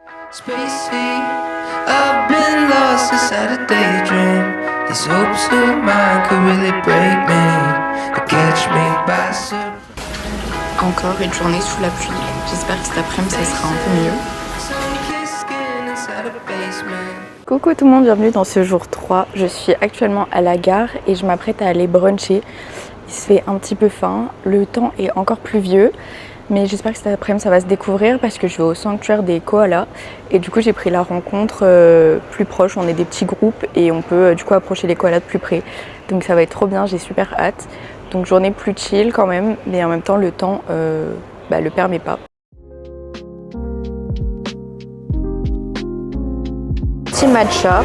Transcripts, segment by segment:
Spacey, I've been lost inside a daydream. These hopes of mine could really break me, or catch me by surprise. Encore une journée sous la pluie. J'espère que cet après-midi ça sera un peu mieux. Coucou tout le monde, bienvenue dans ce jour 3. Je suis actuellement à la gare et je m'apprête à aller bruncher. Il se fait un petit peu faim, le temps est encore pluvieux. Mais j'espère que cet après-midi ça va se découvrir parce que je vais au sanctuaire des koalas. Et du coup j'ai pris la rencontre plus proche, on est des petits groupes et on peut du coup approcher les koalas de plus près. Donc ça va être trop bien, j'ai super hâte. Donc journée plus chill quand même, mais en même temps le temps le permet pas. Petit matcha,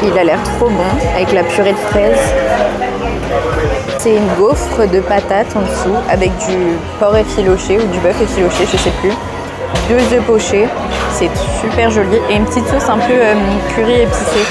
il a l'air trop bon avec la purée de fraises. C'est une gaufre de patates en dessous avec du porc effiloché ou du bœuf effiloché, je sais plus. 2 œufs pochés, c'est super joli et une petite sauce un peu curry épicée.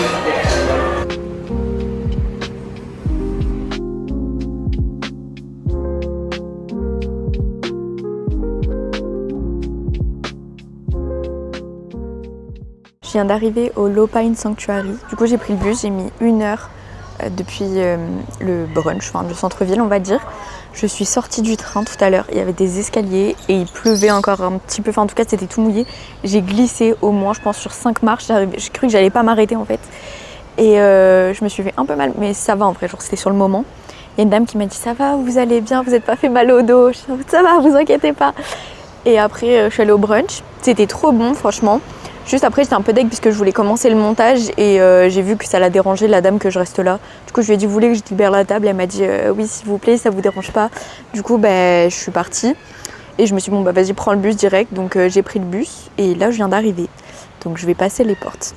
Je viens d'arriver au Low Pine Sanctuary. Du coup j'ai pris le bus, j'ai mis 1 heure depuis le brunch, enfin le centre-ville on va dire. Je suis sortie du train tout à l'heure, il y avait des escaliers et il pleuvait encore un petit peu, enfin en tout cas c'était tout mouillé. J'ai glissé au moins je pense sur 5 marches, j'ai cru que j'allais pas m'arrêter en fait. Et je me suis fait un peu mal, mais ça va en vrai, genre c'était sur le moment. Il y a une dame qui m'a dit ça va, vous allez bien, vous n'êtes pas fait mal au dos. Je dis ça va, vous inquiétez pas. Et après je suis allée au brunch, c'était trop bon franchement. Juste après j'étais un peu deg puisque je voulais commencer le montage et j'ai vu que ça l'a dérangé la dame que je reste là. Du coup je lui ai dit vous voulez que je libère la table, elle m'a dit oui s'il vous plaît, ça vous dérange pas. Du coup je suis partie et je me suis dit bon vas-y prends le bus direct, donc j'ai pris le bus et là je viens d'arriver. Donc je vais passer les portes.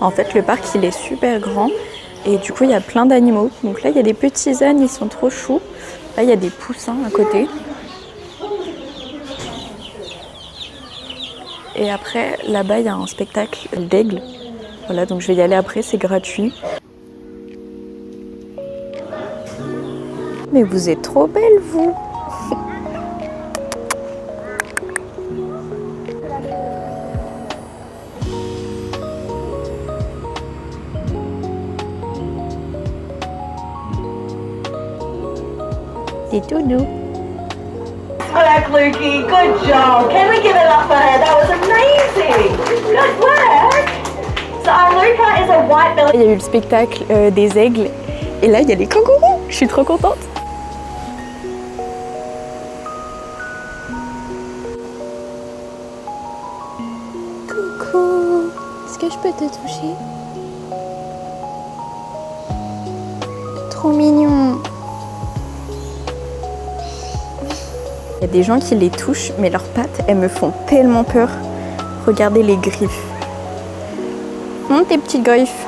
En fait le parc il est super grand et du coup il y a plein d'animaux. Donc là il y a des petits ânes, ils sont trop choux. Là il y a des poussins à côté. Et après, là-bas, il y a un spectacle d'aigle. Voilà, donc je vais y aller après, c'est gratuit. Mais vous êtes trop belle, vous! Des toudous. Work, Lukey. Good job. Can we give it up for her? That was amazing. Good work. So Luca is a white belly. Il y a eu le spectacle des aigles. Et là, il y a les kangourous. Je suis trop contente. Coucou. Est-ce que je peux te toucher? Trop mignon. Il y a des gens qui les touchent, mais leurs pattes, elles me font tellement peur. Regardez les griffes. Tes petites griffes.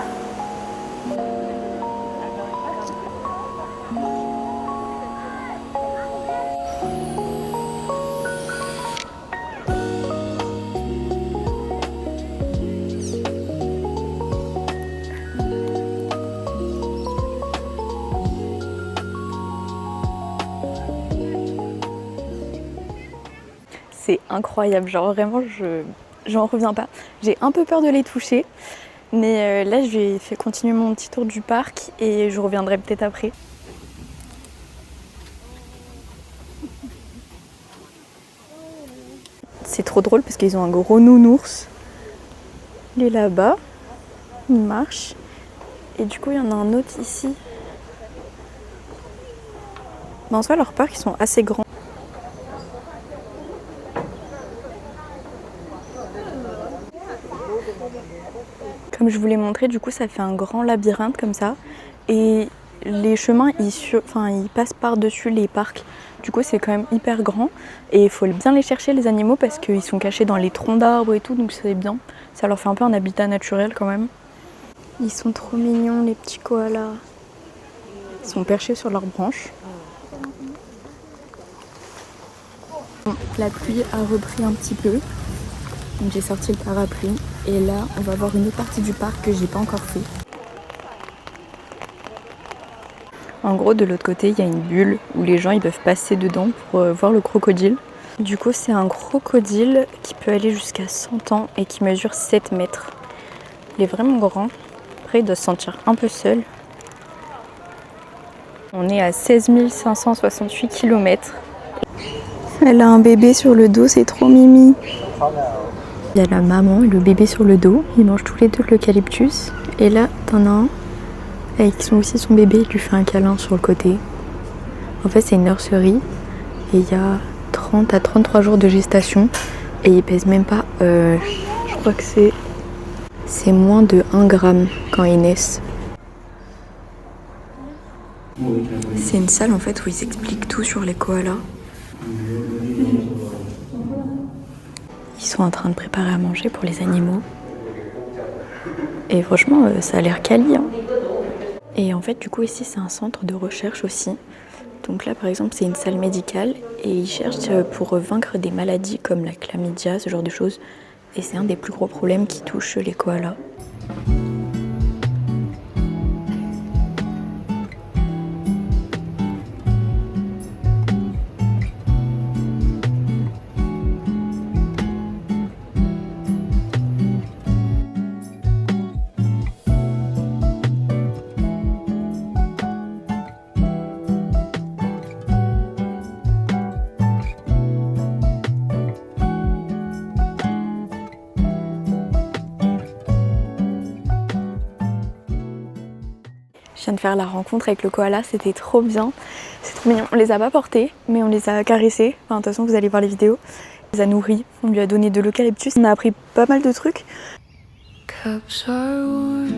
C'est incroyable, genre vraiment j'en reviens pas. J'ai un peu peur de les toucher, mais là je vais faire continuer mon petit tour du parc et je reviendrai peut-être après. C'est trop drôle parce qu'ils ont un gros nounours. Il est là-bas, il marche. Et du coup il y en a un autre ici. Mais en soi leurs parcs ils sont assez grands. Comme je vous l'ai montré, du coup ça fait un grand labyrinthe comme ça. Et les chemins ils passent par-dessus les parcs. Du coup c'est quand même hyper grand. Et il faut bien les chercher les animaux parce qu'ils sont cachés dans les troncs d'arbres et tout. Donc c'est bien. Ça leur fait un peu un habitat naturel quand même. Ils sont trop mignons les petits koalas. Ils sont perchés sur leurs branches. Bon, la pluie a repris un petit peu. Donc j'ai sorti le parapluie et là on va voir une autre partie du parc que j'ai pas encore fait. En gros de l'autre côté il y a une bulle où les gens ils peuvent passer dedans pour voir le crocodile. Du coup, c'est un crocodile qui peut aller jusqu'à 100 ans et qui mesure 7 mètres. Il est vraiment grand. Après, il doit se sentir un peu seul. On est à 16 568 km. Elle a un bébé sur le dos, c'est trop mimi. Il y a la maman et le bébé sur le dos. Ils mangent tous les deux de l'eucalyptus. Et là, t'en as un avec aussi son bébé. Il lui fait un câlin sur le côté. En fait, c'est une nurserie. Et il y a 30 à 33 jours de gestation. Et ils pèsent même pas, je crois que c'est moins de 1 gramme quand ils naissent. C'est une salle en fait où ils expliquent tout sur les koalas. Ils sont en train de préparer à manger pour les animaux. Et franchement, ça a l'air quali. Hein. Et en fait, du coup, ici, c'est un centre de recherche aussi. Donc là, par exemple, c'est une salle médicale et ils cherchent pour vaincre des maladies comme la chlamydia, ce genre de choses. Et c'est un des plus gros problèmes qui touche les koalas. Je viens de faire la rencontre avec le koala, c'était trop bien. C'est trop mignon. On les a pas portés, mais on les a caressés. Enfin, de toute façon, vous allez voir les vidéos. On les a nourris, on lui a donné de l'eucalyptus. On a appris pas mal de trucs. Cups are warm,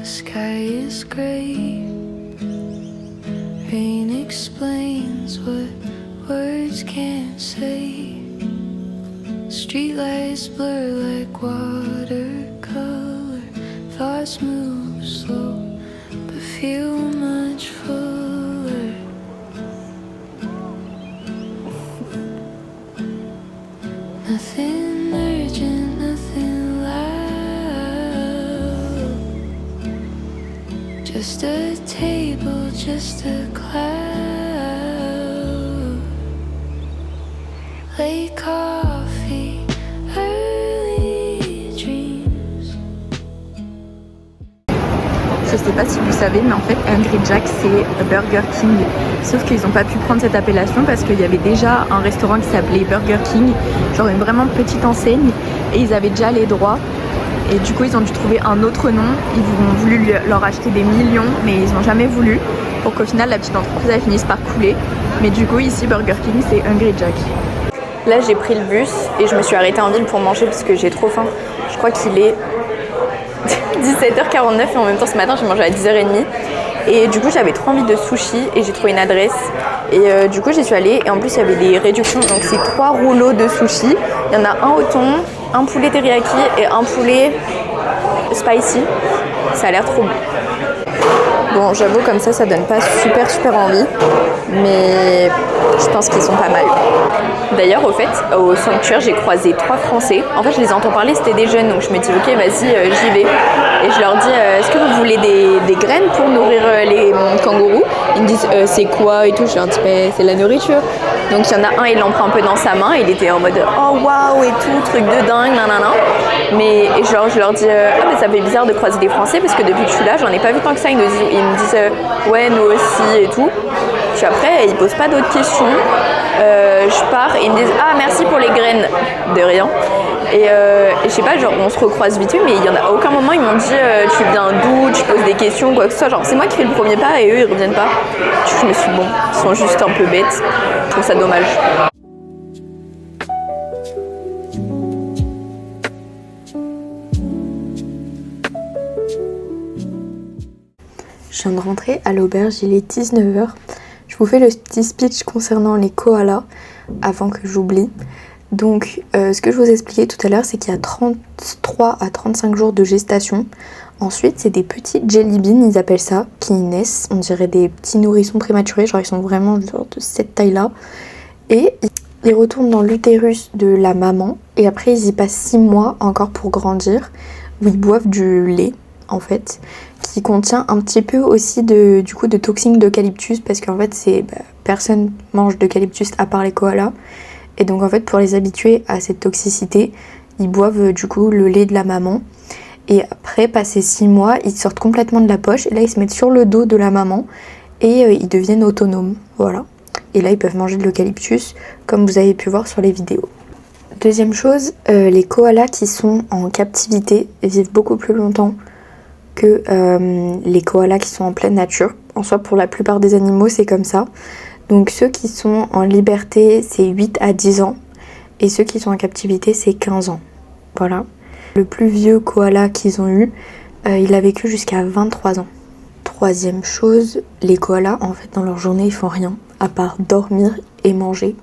the sky is grey. Rain explains what words can't say. Streetlights blur like watercolor. Thoughts move slow, but feel much fuller. Nothing urgent, nothing loud. Just a table, just a cloud. Late coffee, early dreams. Je sais pas si vous savez, mais en fait, Hungry Jack, c'est Burger King. Sauf qu'ils n'ont pas pu prendre cette appellation parce qu'il y avait déjà un restaurant qui s'appelait Burger King, genre une vraiment petite enseigne, et ils avaient déjà les droits. Et du coup, ils ont dû trouver un autre nom. Ils ont voulu leur acheter des millions, mais ils n'ont jamais voulu. Pour qu'au final, la petite entreprise elle finisse par couler. Mais du coup, ici, Burger King, c'est Hungry Jack. Là, j'ai pris le bus et je me suis arrêtée en ville pour manger parce que j'ai trop faim. Je crois qu'il est 17h49 et en même temps, ce matin, j'ai mangé à 10h30. Et du coup, j'avais trop envie de sushi et j'ai trouvé une adresse. Et du coup, j'y suis allée et en plus, il y avait des réductions. Donc, c'est 3 rouleaux de sushi. Il y en a un au thon, un poulet teriyaki et un poulet spicy. Ça a l'air trop bon. Bon, j'avoue, comme ça donne pas super envie. Mais je pense qu'ils sont pas mal. D'ailleurs, au fait, au sanctuaire, j'ai croisé 3 Français. En fait, je les entends parler, c'était des jeunes. Donc, je me dis, ok, vas-y, j'y vais. Et je leur dis, est-ce que vous voulez des graines pour nourrir les kangourous? Ils me disent, c'est quoi et tout. Je leur dis, c'est la nourriture. Donc, il y en a un, il l'en prend un peu dans sa main. Il était en mode, oh waouh et tout, truc de dingue, nanana. Mais je leur dis, mais ça fait bizarre de croiser des Français parce que depuis que je suis là, j'en ai pas vu tant que ça. Ils me disent, ouais, nous aussi et tout. Puis après, ils posent pas d'autres questions. Je pars et ils me disent, ah, merci pour les graines. De rien. Et je sais pas, genre on se recroise vite fait, mais il y en a aucun moment ils m'ont dit tu viens d'où, tu poses des questions, quoi que ce soit. Genre c'est moi qui fais le premier pas et eux ils reviennent pas. Du coup je me suis dit bon, ils sont juste un peu bêtes. Je trouve ça dommage. Je viens de rentrer à l'auberge, il est 19h. Je vous fais le petit speech concernant les koalas avant que j'oublie. Donc, ce que je vous expliquais tout à l'heure, c'est qu'il y a 33 à 35 jours de gestation. Ensuite, c'est des petits jelly beans, ils appellent ça, qui naissent. On dirait des petits nourrissons prématurés, genre ils sont vraiment genre de cette taille-là. Et ils retournent dans l'utérus de la maman. Et après, ils y passent 6 mois encore pour grandir, où ils boivent du lait. en fait, qui contient un petit peu aussi de toxines d'eucalyptus, parce qu'en fait personne mange d'eucalyptus à part les koalas. Et donc en fait pour les habituer à cette toxicité, ils boivent du coup le lait de la maman. Et après, passé 6 mois, ils sortent complètement de la poche. Et là, ils se mettent sur le dos de la maman et ils deviennent autonomes. Voilà. Et là, ils peuvent manger de l'eucalyptus, comme vous avez pu voir sur les vidéos. Deuxième chose, les koalas qui sont en captivité vivent beaucoup plus longtemps que les koalas qui sont en pleine nature. En soi, pour la plupart des animaux, c'est comme ça. Donc ceux qui sont en liberté, c'est 8 à 10 ans. Et ceux qui sont en captivité, c'est 15 ans. Voilà. Le plus vieux koala qu'ils ont eu, il a vécu jusqu'à 23 ans. Troisième chose, les koalas, en fait, dans leur journée, ils font rien, à part dormir et manger.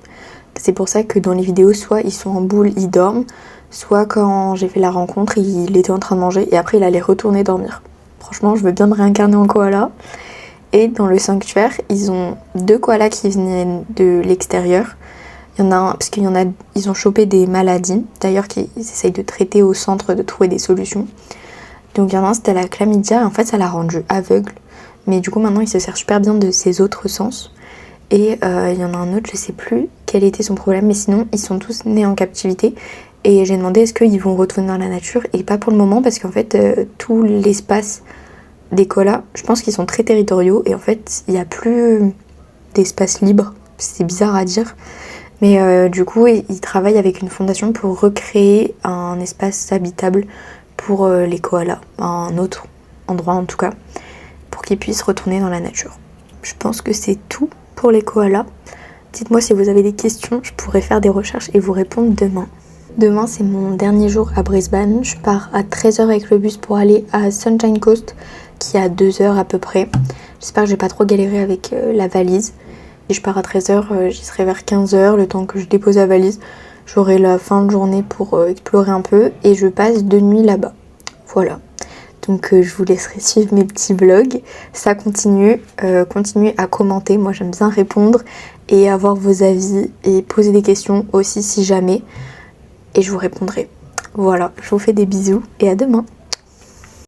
C'est pour ça que dans les vidéos, soit ils sont en boule, ils dorment, soit quand j'ai fait la rencontre, il était en train de manger et après il allait retourner dormir. Franchement, je veux bien me réincarner en koala. Et dans le sanctuaire, ils ont 2 koalas qui viennent de l'extérieur. Il y en a un, parce ils ont chopé des maladies, d'ailleurs qu'ils essayent de traiter au centre, de trouver des solutions. Donc il y en a un, c'était la chlamydia, et en fait ça l'a rendu aveugle. Mais du coup maintenant il se sert super bien de ses autres sens. Et il y en a un autre, je sais plus quel était son problème, mais sinon ils sont tous nés en captivité. Et j'ai demandé est-ce qu'ils vont retourner dans la nature, et pas pour le moment, parce qu'en fait tout l'espace des koalas, je pense qu'ils sont très territoriaux, et en fait il n'y a plus d'espace libre, c'est bizarre à dire. Mais du coup, ils travaillent avec une fondation pour recréer un espace habitable pour les koalas, un autre endroit en tout cas, pour qu'ils puissent retourner dans la nature. Je pense que c'est tout pour les koalas. Dites-moi si vous avez des questions, je pourrais faire des recherches et vous répondre demain. Demain, c'est mon dernier jour à Brisbane. Je pars à 13h avec le bus pour aller à Sunshine Coast, qui est à 2h à peu près. J'espère que j'ai pas trop galéré avec la valise. Et je pars à 13h, j'y serai vers 15h, le temps que je dépose la valise. J'aurai la fin de journée pour explorer un peu et je passe 2 nuits là-bas. Voilà. Donc je vous laisserai suivre mes petits vlogs. Ça continue. Continuez à commenter. Moi j'aime bien répondre et avoir vos avis et poser des questions aussi si jamais. Et je vous répondrai. Voilà, je vous fais des bisous et à demain.